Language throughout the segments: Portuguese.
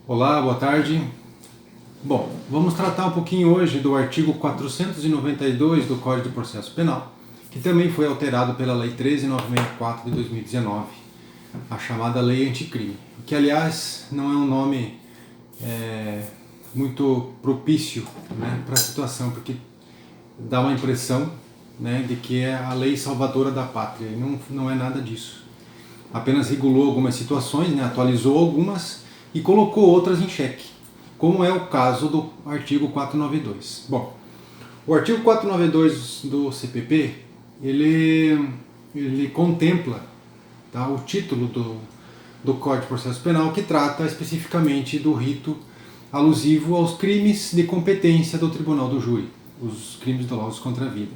Olá, boa tarde. Bom, vamos tratar um pouquinho hoje do artigo 492 do Código de Processo Penal, que também foi alterado pela Lei 13.964 de 2019, a chamada Lei Anticrime, que aliás não é um nome muito propício, né, para a situação, porque dá uma impressão, né, de que é a lei salvadora da pátria, e não é nada disso. Apenas regulou algumas situações, né, atualizou algumas e colocou outras em xeque, como é o caso do artigo 492. Bom, o artigo 492 do CPP, ele contempla, tá, o título do Código de Processo Penal, que trata especificamente do rito alusivo aos crimes de competência do Tribunal do Júri, os crimes dolosos contra a vida.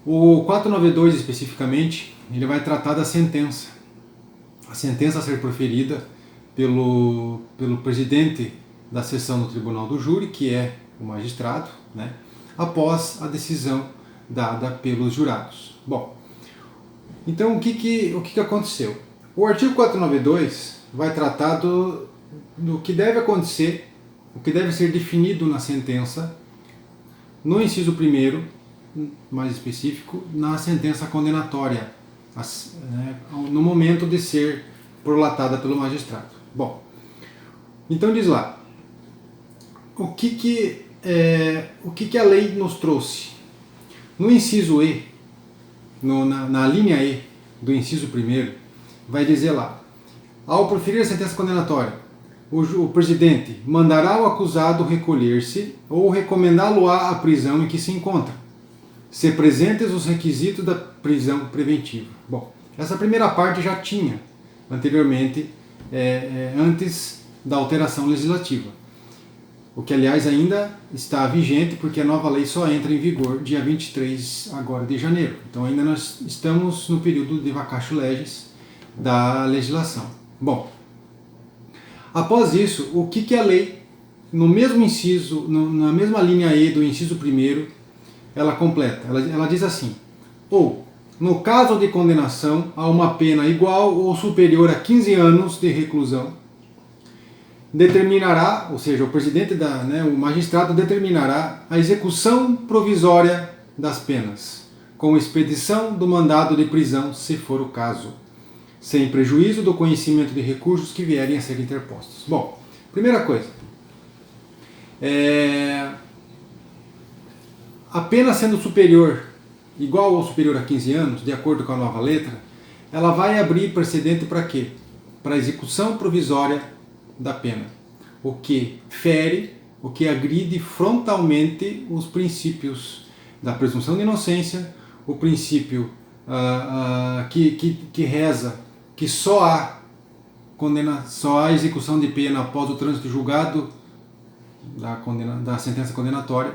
O 492 especificamente, ele vai tratar da sentença. A sentença a ser proferida pelo presidente da seção do Tribunal do Júri, que é o magistrado, né, após a decisão dada pelos jurados. Bom, então o que aconteceu? O artigo 492 vai tratar do que deve acontecer, o que deve ser definido na sentença, no inciso 1º, mais específico, na sentença condenatória, no momento de ser prolatada pelo magistrado. Bom, então diz lá, o que a lei nos trouxe? No inciso E, na linha E do inciso 1º, vai dizer lá, ao proferir a sentença condenatória, o presidente mandará o acusado recolher-se ou recomendá-lo-á à prisão em que se encontra, se presentes os requisitos da prisão preventiva. Bom, essa primeira parte já tinha anteriormente, antes da alteração legislativa, o que aliás ainda está vigente, porque a nova lei só entra em vigor dia 23 agora de janeiro. Então ainda nós estamos no período de vacatio legis da legislação. Bom, após isso, o que a lei, no mesmo inciso, na mesma linha E do inciso 1º, ela completa? Ela diz assim, ou, no caso de condenação a uma pena igual ou superior a 15 anos de reclusão, determinará, ou seja, o presidente, o magistrado determinará a execução provisória das penas, com expedição do mandado de prisão, se for o caso, sem prejuízo do conhecimento de recursos que vierem a ser interpostos. Bom, primeira coisa, a pena sendo superior, igual ou superior a 15 anos, de acordo com a nova letra, ela vai abrir precedente para quê? Para a execução provisória da pena, o que fere, o que agride frontalmente os princípios da presunção de inocência, o princípio que reza que só há execução de pena após o trânsito julgado da sentença condenatória,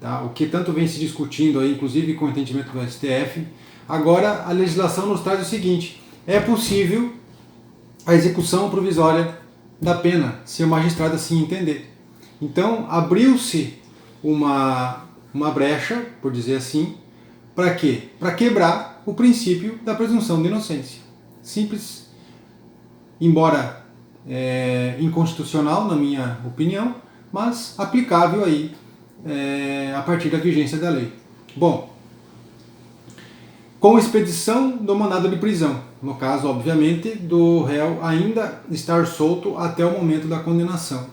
tá? O que tanto vem se discutindo aí, inclusive com o entendimento do STF. Agora a legislação nos traz o seguinte: é possível a execução provisória da pena, se o magistrado assim entender. Então abriu-se uma brecha, por dizer assim, para quê? Para quebrar o princípio da presunção de inocência. Simples, embora inconstitucional na minha opinião, mas aplicável aí a partir da vigência da lei. Bom, com expedição do mandado de prisão, no caso, obviamente, do réu ainda estar solto até o momento da condenação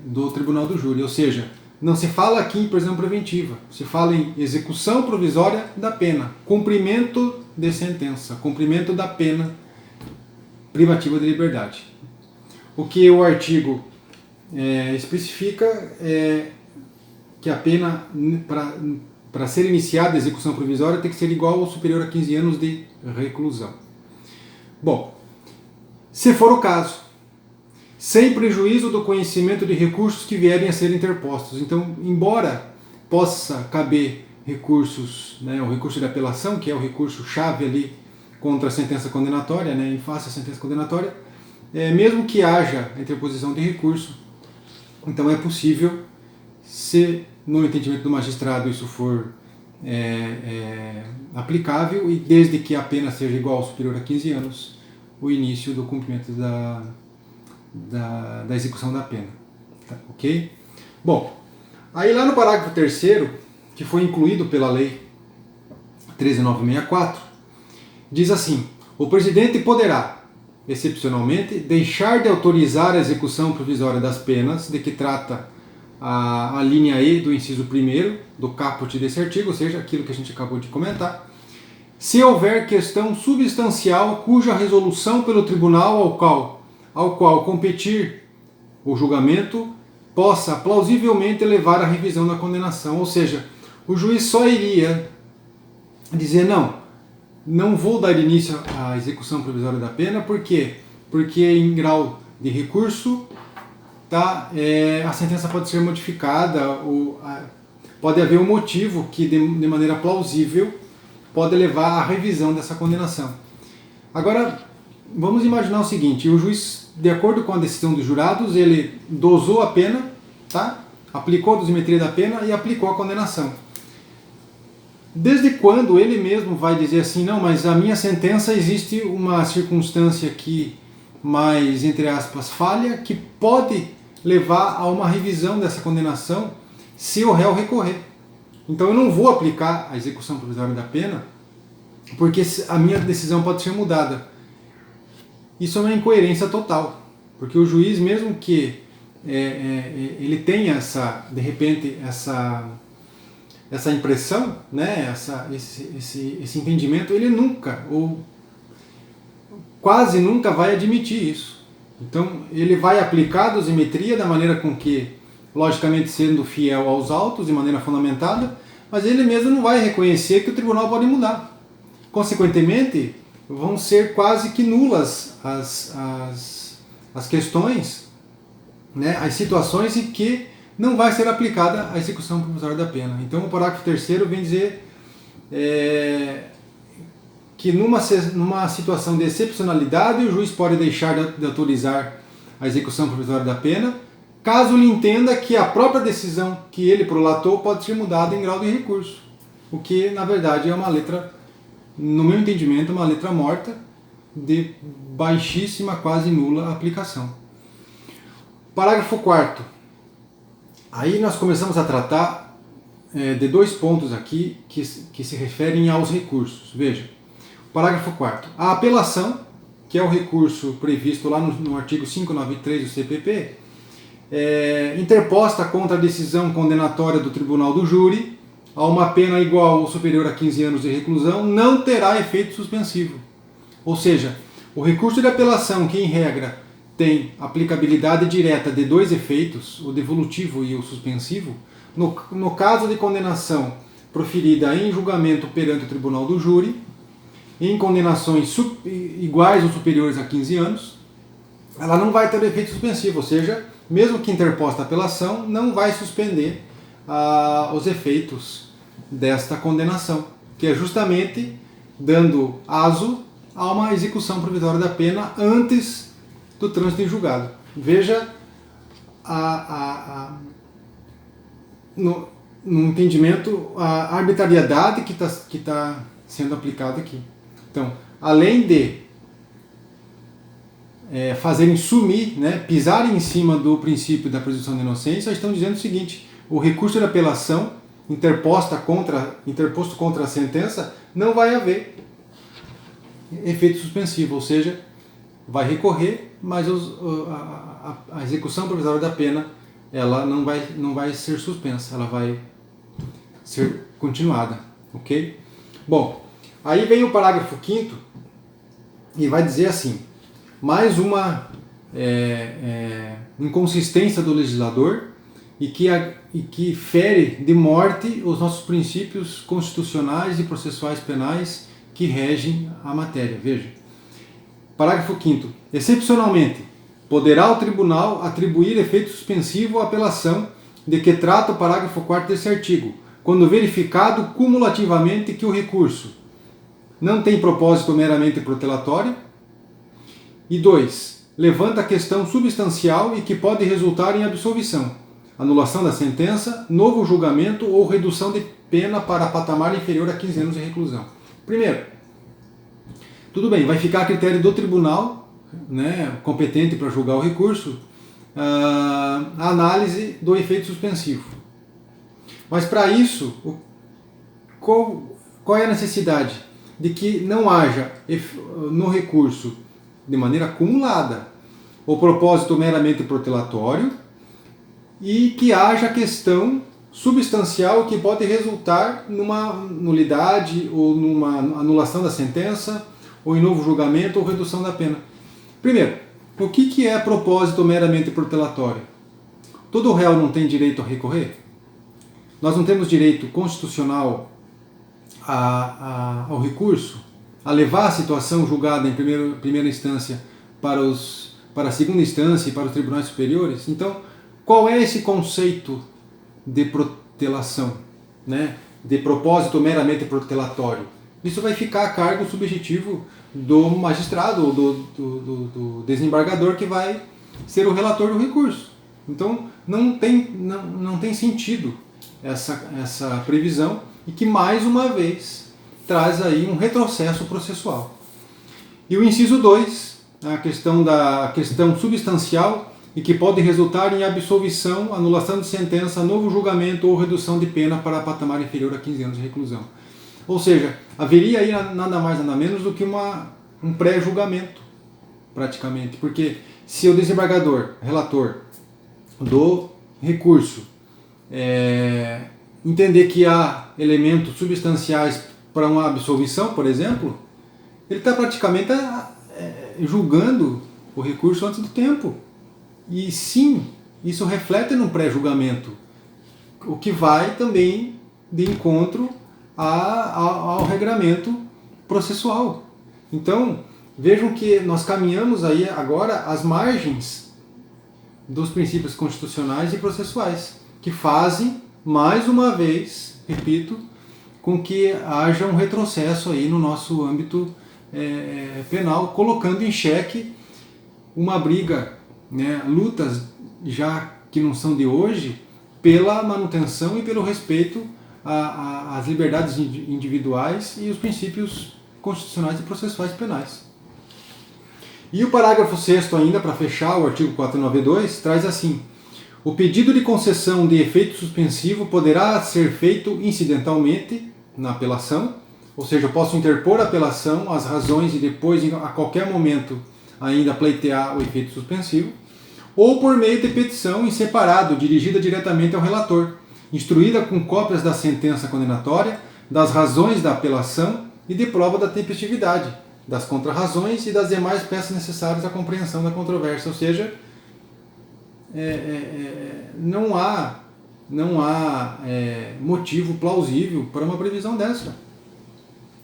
do Tribunal do Júri, ou seja, não se fala aqui em prisão preventiva, se fala em execução provisória da pena, cumprimento de sentença, cumprimento da pena privativa de liberdade. O que o artigo especifica é que a pena para ser iniciada a execução provisória tem que ser igual ou superior a 15 anos de reclusão. Bom, se for o caso, sem prejuízo do conhecimento de recursos que vierem a ser interpostos. Então, embora possa caber recursos, o recurso de apelação, que é o recurso-chave ali contra a sentença condenatória, em face à sentença condenatória, mesmo que haja a interposição de recurso, então é possível, se no entendimento do magistrado isso for aplicável, e desde que a pena seja igual ou superior a 15 anos, o início do cumprimento da execução da pena. Tá, ok? Bom, aí lá no parágrafo 3º, que foi incluído pela Lei 13.964, diz assim: o presidente poderá, excepcionalmente, deixar de autorizar a execução provisória das penas de que trata a linha E do inciso 1º do caput desse artigo, ou seja, aquilo que a gente acabou de comentar, se houver questão substancial cuja resolução pelo tribunal ao qual competir o julgamento possa plausivelmente levar à revisão da condenação. Ou seja, o juiz só iria dizer não vou dar início à execução provisória da pena, por quê? Porque em grau de recurso a sentença pode ser modificada, pode haver um motivo que de maneira plausível pode levar à revisão dessa condenação. Agora, vamos imaginar o seguinte: o juiz, de acordo com a decisão dos jurados, ele dosou a pena, tá? Aplicou a dosimetria da pena e aplicou a condenação. Desde quando ele mesmo vai dizer assim, não, mas a minha sentença existe uma circunstância que mais, entre aspas, falha, que pode levar a uma revisão dessa condenação se o réu recorrer. Então eu não vou aplicar a execução provisória da pena porque a minha decisão pode ser mudada. Isso é uma incoerência total, porque o juiz, mesmo que ele tenha de repente essa impressão, né, esse entendimento, ele nunca, ou quase nunca vai admitir isso. Então ele vai aplicar a dosimetria da maneira com que, logicamente sendo fiel aos autos, de maneira fundamentada, mas ele mesmo não vai reconhecer que o tribunal pode mudar. Consequentemente, vão ser quase que nulas as questões, né, as situações em que não vai ser aplicada a execução provisória da pena. Então o parágrafo 3º vem dizer que numa situação de excepcionalidade o juiz pode deixar de autorizar a execução provisória da pena, caso ele entenda que a própria decisão que ele prolatou pode ser mudada em grau de recurso, o que na verdade é uma letra, no meu entendimento, uma letra morta de baixíssima, quase nula aplicação. Parágrafo 4º. Aí nós começamos a tratar de dois pontos aqui que se referem aos recursos. Veja, parágrafo 4º. A apelação, que é o recurso previsto lá no artigo 593 do CPP, interposta contra a decisão condenatória do tribunal do júri a uma pena igual ou superior a 15 anos de reclusão, não terá efeito suspensivo. Ou seja, o recurso de apelação, que em regra tem aplicabilidade direta de dois efeitos, o devolutivo e o suspensivo, no caso de condenação proferida em julgamento perante o tribunal do júri, em condenações iguais ou superiores a 15 anos, ela não vai ter efeito suspensivo, ou seja, mesmo que interposta a apelação, não vai suspender os efeitos desta condenação, que é justamente dando aso a uma execução provisória da pena antes do trânsito em julgado. Veja no entendimento a arbitrariedade que está sendo aplicada aqui. Então, além de fazerem sumir, né, pisarem em cima do princípio da presunção de inocência, estão dizendo o seguinte: o recurso de apelação interposto contra a sentença não vai haver efeito suspensivo, ou seja, vai recorrer, mas a execução provisória da pena ela não vai ser suspensa, ela vai ser continuada, ok? Bom, aí vem o parágrafo 5º e vai dizer assim: mais uma inconsistência do legislador e que fere de morte os nossos princípios constitucionais e processuais penais que regem a matéria. Veja, parágrafo 5º. Excepcionalmente, poderá o tribunal atribuir efeito suspensivo à apelação de que trata o parágrafo 4º desse artigo, quando verificado cumulativamente que o recurso não tem propósito meramente protelatório, e 2. Levanta questão substancial e que pode resultar em absolvição, anulação da sentença, novo julgamento ou redução de pena para patamar inferior a 15 anos de reclusão. Primeiro, tudo bem, vai ficar a critério do tribunal, né, competente para julgar o recurso, a análise do efeito suspensivo. Mas para isso, qual é a necessidade? De que não haja no recurso, de maneira acumulada, o propósito meramente protelatório e que haja questão substancial que pode resultar numa nulidade ou numa anulação da sentença ou em novo julgamento ou redução da pena. Primeiro, o que é propósito meramente protelatório? Todo réu não tem direito a recorrer? Nós não temos direito constitucional ao recurso, a levar a situação julgada em primeira instância para a segunda instância e para os tribunais superiores? Então, qual é esse conceito de protelação, né? De propósito meramente protelatório? Isso vai ficar a cargo subjetivo do magistrado ou do desembargador que vai ser o relator do recurso. Então, não tem sentido essa previsão e que, mais uma vez, traz aí um retrocesso processual. E o inciso 2, a questão substancial e que pode resultar em absolvição, anulação de sentença, novo julgamento ou redução de pena para patamar inferior a 15 anos de reclusão. Ou seja, haveria aí nada mais nada menos do que um pré-julgamento, praticamente, porque se o desembargador, relator do recurso, entender que há elementos substanciais para uma absolvição, por exemplo, ele está praticamente julgando o recurso antes do tempo. E sim, isso reflete no pré-julgamento, o que vai também de encontro ao regramento processual. Então, vejam que nós caminhamos aí agora às margens dos princípios constitucionais e processuais, que fazem, mais uma vez, repito, com que haja um retrocesso aí no nosso âmbito penal, colocando em xeque uma briga, né, lutas já que não são de hoje, pela manutenção e pelo respeito às liberdades individuais e os princípios constitucionais e processuais penais. E o parágrafo 6º ainda, para fechar o artigo 492, traz assim: o pedido de concessão de efeito suspensivo poderá ser feito incidentalmente na apelação, ou seja, eu posso interpor a apelação, as razões e depois, a qualquer momento, ainda pleitear o efeito suspensivo, ou por meio de petição em separado, dirigida diretamente ao relator, instruída com cópias da sentença condenatória, das razões da apelação e de prova da tempestividade, das contrarrazões e das demais peças necessárias à compreensão da controvérsia. Ou seja, não há motivo plausível para uma previsão dessa.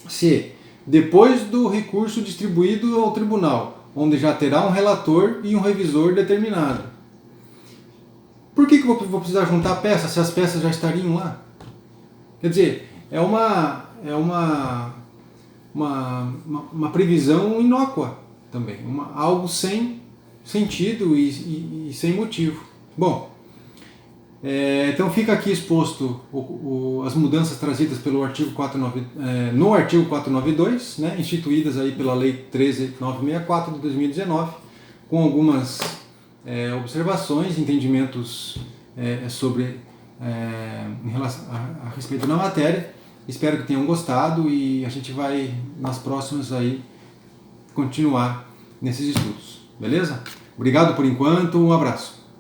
Se, depois do recurso distribuído ao tribunal, onde já terá um relator e um revisor determinado, por que eu vou precisar juntar peças se as peças já estariam lá? Quer dizer, é uma previsão inócua também, algo sem sentido e sem motivo. Bom, então fica aqui exposto as mudanças trazidas pelo artigo 492, no artigo 492, né, instituídas aí pela Lei 13.964 de 2019, com algumas observações, entendimentos a respeito da matéria. Espero que tenham gostado e a gente vai, nas próximas, aí, continuar nesses estudos. Beleza? Obrigado por enquanto, um abraço.